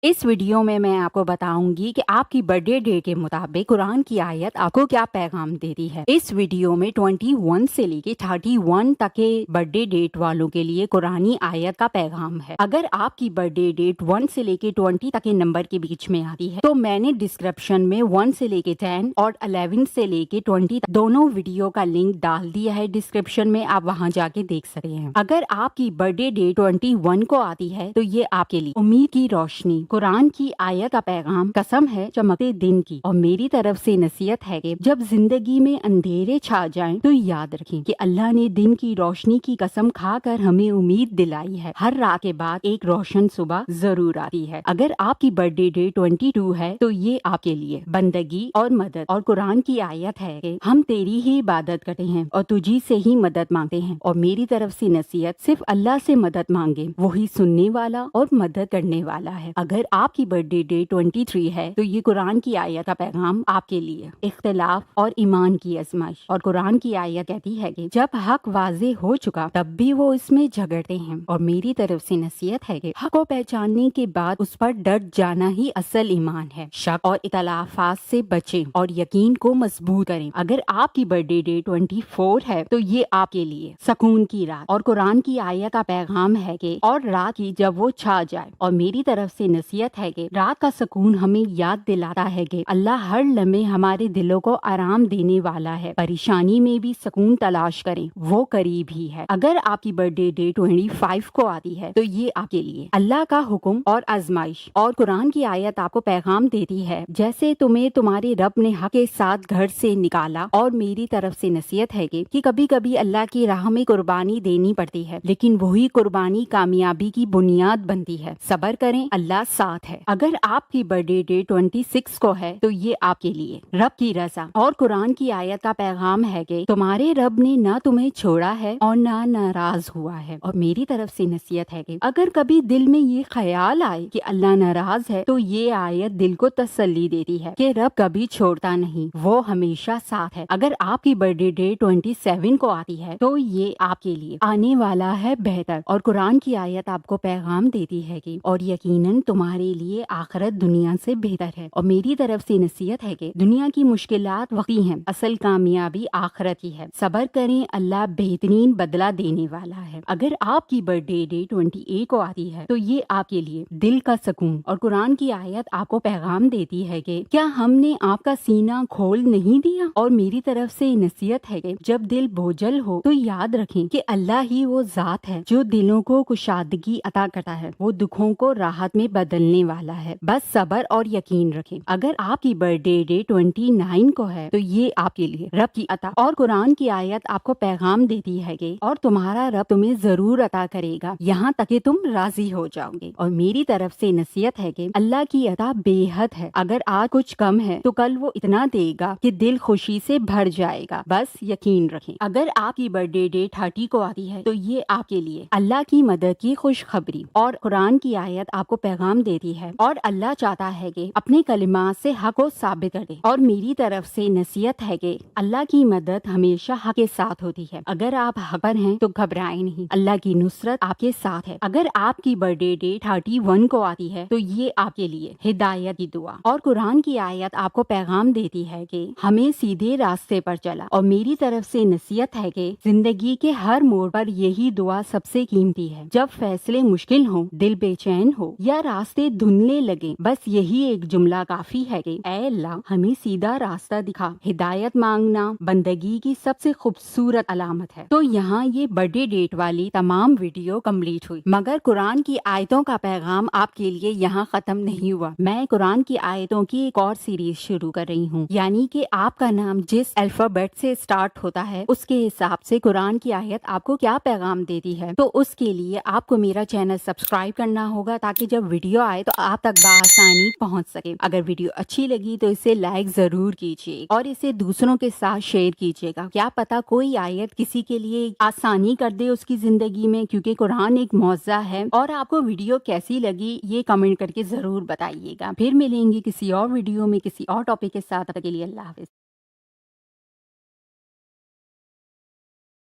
इस वीडियो में मैं आपको बताऊंगी कि आपकी बर्थडे डे के मुताबिक कुरान की आयत आपको क्या पैगाम देती है। इस वीडियो में 21 से लेके 31 तक के बर्थडे डेट वालों के लिए कुरानी आयत का पैगाम है। अगर आपकी बर्थडे डेट 1 से लेके 20 तक के नंबर के बीच में आती है तो मैंने डिस्क्रिप्शन में 1 से लेके 10 और 11 से लेके 20 तक दोनों वीडियो का लिंक डाल दिया है डिस्क्रिप्शन में, आप वहां जाके देख सकते हैं। अगर आपकी बर्थडे डेट 21 को आती है तो ये आपके लिए उम्मीद की रोशनी, कुरान की आयत का पैगाम, कसम है चमकते दिन की, और मेरी तरफ से नसीहत है कि जब जिंदगी में अंधेरे छा जाएं तो याद रखें कि अल्लाह ने दिन की रोशनी की कसम खाकर हमें उम्मीद दिलाई है। हर रात के बाद एक रोशन सुबह जरूर आती है। अगर आपकी बर्थडे डे 22 है तो ये आपके लिए बंदगी और मदद और कुरान की आयत है कि हम तेरी ही इबादत करते हैं और तुझी से ही मदद मांगते हैं, और मेरी तरफ से नसीहत सिर्फ अल्लाह से मदद मांगे, वही सुनने वाला और मदद करने वाला है। अगर आपकी बर्थडे डे 23 है तो ये कुरान की आयत का पैगाम आपके लिए इख्तिलाफ और ईमान की आजमाइश। और कुरान की आयत कहती है कि जब हक वाजे हो चुका तब भी वो इसमें झगड़ते हैं, और मेरी तरफ से नसीहत है कि हक को पहचानने के बाद उस पर डट जाना ही असल ईमान है। शक और इख्तिलाफात से बचें और यकीन को मजबूत करें। अगर आपकी बर्थडे डे 24 है तो ये आपके लिए सुकून की रात और कुरान की आयत का पैगाम है कि और रात की जब वो छा जाए। और मेरी तरफ से नसीहत है कि रात का सुकून हमें याद दिलाता है कि अल्लाह हर लम्हे हमारे दिलों को आराम देने वाला है। परेशानी में भी सुकून तलाश करें, वो करीब ही है। अगर आपकी बर्थडे डे 25 को आती है तो ये आपके लिए अल्लाह का हुक्म और आजमाइश, और कुरान की आयत आपको पैगाम देती है जैसे तुम्हें तुम्हारे रब ने हक के साथ घर से निकाला। और मेरी तरफ से नसीहत है कि कभी कभी अल्लाह की राह में कुर्बानी देनी पड़ती है, लेकिन वही कुर्बानी कामयाबी की बुनियाद बनती है। सब्र करें, अल्लाह साथ है। अगर आपकी बर्थडे डे 26 को है तो ये आपके लिए रब की रजा और कुरान की आयत का पैगाम है कि तुम्हारे रब ने ना तुम्हें छोड़ा है और ना नाराज हुआ है। और मेरी तरफ से नसीहत है कि अगर कभी दिल में ये ख्याल आए कि अल्लाह नाराज है तो ये आयत दिल को तसल्ली देती है कि रब कभी छोड़ता नहीं, वो हमेशा साथ है। अगर आपकी बर्थडे डे 27 को आती है तो ये आपके लिए आने वाला है बेहतर, और कुरान की आयत आपको पैगाम देती है कि और यकीनन तुम्हारे लिए आखिरत दुनिया से बेहतर है। और मेरी तरफ से नसीहत है कि दुनिया की मुश्किलात वक्ती हैं, असल कामयाबी आखिरत की है। सब्र करें, अल्लाह बेहतरीन बदला देने वाला है। अगर आपकी बर्थडे डे 28 को आती है तो ये आपके लिए दिल का सुकून, और कुरान की आयत आपको पैगाम देती है कि क्या हमने आपका सीना खोल नहीं दिया। और मेरी तरफ से नसीहत है कि जब दिल बोझल हो तो याद रखें कि अल्लाह ही वो जात है जो दिलों को कुशादगी अता करता है, वो दुखों को राहत में बदलने वाला है। बस सब्र और यकीन रखें। अगर आपकी बर्थडे डे 29 को है तो ये आपके लिए रब की अता और कुरान की आयत आपको पैगाम देती है कि और तुम्हारा रब तुम्हें जरूर अता करेगा, यहाँ तक कि तुम राजी हो जाओगे। और मेरी तरफ से नसीहत है कि अल्लाह की अता बेहद है। अगर आज कुछ कम है तो कल वो इतना देगा कि दिल खुशी से भर जाएगा, बस यकीन रखें। अगर आपकी बर्थडे डे 30 को आती है तो ये आपके लिए अल्लाह की मदद की खुशखबरी और कुरान की आयत आपको पैगाम देती है, और अल्लाह चाहता है कि अपने कलिमात से हक को साबित कर दे। और मेरी तरफ से नसीहत है कि अल्लाह की मदद हमेशा हक के साथ होती है। अगर आप हक पर हैं तो घबराएं नहीं, अल्लाह की नुसरत आपके साथ है। अगर आपकी बर्थडे डे 31 को आती है तो ये आपके लिए हिदायत की दुआ और कुरान की आयत आपको पैगाम देती है कि हमें सीधे रास्ते पर चला। और मेरी तरफ से नसीहत है कि जिंदगी के हर मोड़ पर यही दुआ सबसे कीमती है। जब फैसले मुश्किल हो, दिल बेचैन हो या रास्ते धुंधले लगे, बस यही एक जुमला काफी है कि ऐ अल्लाह हमें सीधा रास्ता दिखा। हिदायत मांगना बंदगी की सबसे खूबसूरत अलामत है। तो यहाँ ये बर्थडे डेट वाली तमाम वीडियो कंप्लीट हुई, मगर कुरान की आयतों का पैगाम आपके लिए यहाँ खत्म नहीं हुआ। मैं कुरान की आयतों की एक और सीरीज शुरू कर रही हूँ, यानी कि आपका नाम जिस अल्फाबेट से स्टार्ट होता है उसके हिसाब से कुरान की आयत आपको क्या पैगाम देती है। तो उसके लिए आपको मेरा चैनल सब्सक्राइब करना होगा ताकि जब वीडियो आए तो आप तक बआसानी पहुंच सके। अगर वीडियो अच्छी लगी तो इसे लाइक जरूर कीजिए और इसे दूसरों के साथ शेयर कीजिएगा। क्या पता कोई आयत किसी के लिए आसानी कर दे उसकी जिंदगी में, क्योंकि कुरान एक मौजा है। और आपको वीडियो कैसी लगी ये कमेंट करके जरूर बताइएगा। फिर मिलेंगे किसी और वीडियो में किसी और टॉपिक के साथ। तब तक के लिए अल्लाह हाफिज।